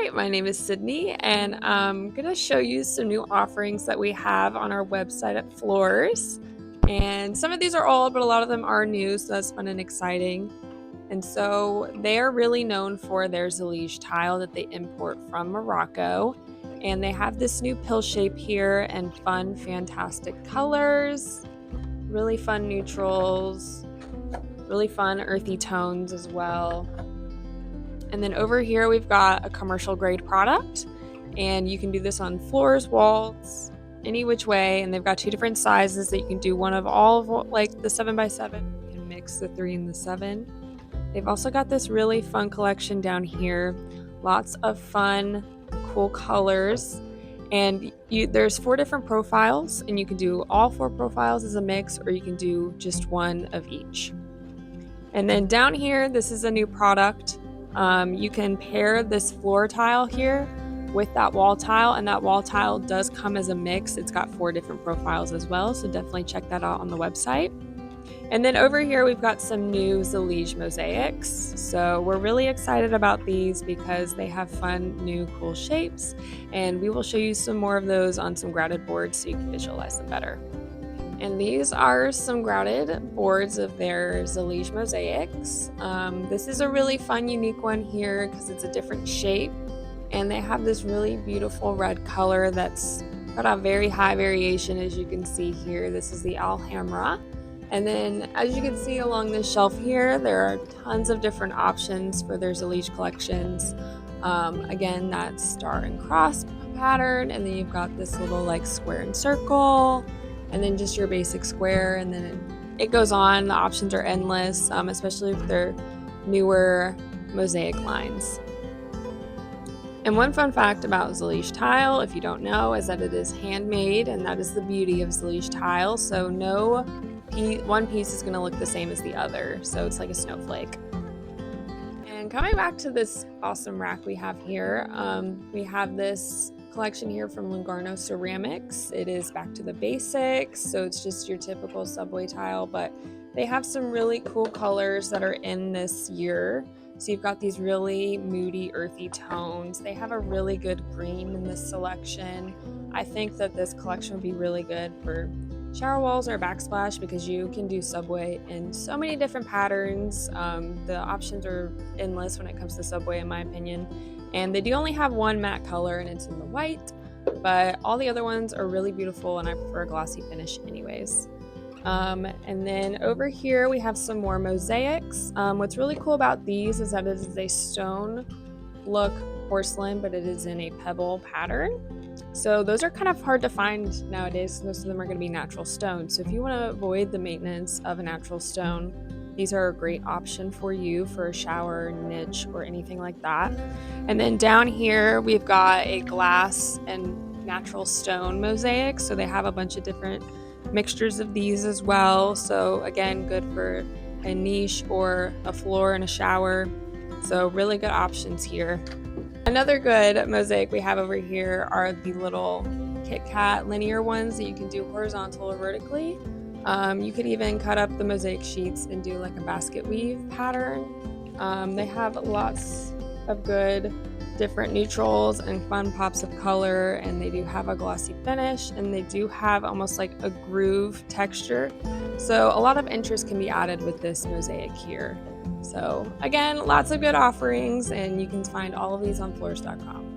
Hi, my name is Sydney, and I'm going to show you some new offerings that we have on our website at Floorzz. And some of these are old, but a lot of them are new, so that's fun and exciting. And so they are really known for their Zellige tile that they import from Morocco. And they have this new pill shape here and fun, fantastic colors, really fun neutrals, really fun earthy tones as well. And then over here, we've got a commercial grade product, and you can do this on floors, walls, any which way. And they've got two different sizes that you can do one of all of like the 7x7. You can mix the 3 and the 7. They've also got this really fun collection down here. Lots of fun, cool colors. And there's 4 different profiles, and you can do all 4 profiles as a mix, or you can do just one of each. And then down here, this is a new product. You can pair this floor tile here with that wall tile, and that wall tile does come as a mix. It's got 4 different profiles as well, so definitely check that out on the website. And then over here, we've got some new Zellige mosaics. So we're really excited about these because they have fun, new, cool shapes, and we will show you some more of those on some grouted boards so you can visualize them better. And these are some grouted boards of their Zellige mosaics. This is a really fun, unique one here because it's a different shape. And they have this really beautiful red color that's got a very high variation, as you can see here. This is the Alhambra. And then as you can see along this shelf here, there are tons of different options for their Zellige collections. Again, that star and cross pattern. And then you've got this little like square and circle. And then just your basic square, and then it goes on. The options are endless, especially if they're newer mosaic lines. And one fun fact about Zellige tile, if you don't know, is that it is handmade, and that is the beauty of Zellige tile. So no one piece is going to look the same as the other, so it's like a snowflake. And coming back to this awesome rack we have here, we have this collection here from Lungarno Ceramics. It is back to the basics, so it's just your typical subway tile, but they have some really cool colors that are in this year. So you've got these really moody, earthy tones. They have a really good green in this selection. I think that this collection would be really good for shower walls or backsplash because you can do subway in so many different patterns. The options are endless when it comes to subway, in my opinion. And they do only have one matte color, and it's in the white, but all the other ones are really beautiful, and I prefer a glossy finish anyways. And then over here we have some more mosaics. What's really cool about these is that it is a stone look porcelain, but it is in a pebble pattern. So those are kind of hard to find nowadays. Most of them are going to be natural stone. So if you want to avoid the maintenance of a natural stone, these are a great option for you for a shower niche or anything like that. And then down here, we've got a glass and natural stone mosaic. So they have a bunch of different mixtures of these as well. So again, good for a niche or a floor and a shower. So really good options here. Another good mosaic we have over here are the little Kit Kat linear ones that you can do horizontal or vertically. You could even cut up the mosaic sheets and do like a basket weave pattern. They have lots of good different neutrals and fun pops of color, and they do have a glossy finish, and they do have almost like a groove texture. So a lot of interest can be added with this mosaic here. So again, lots of good offerings, and you can find all of these on floorzz.com.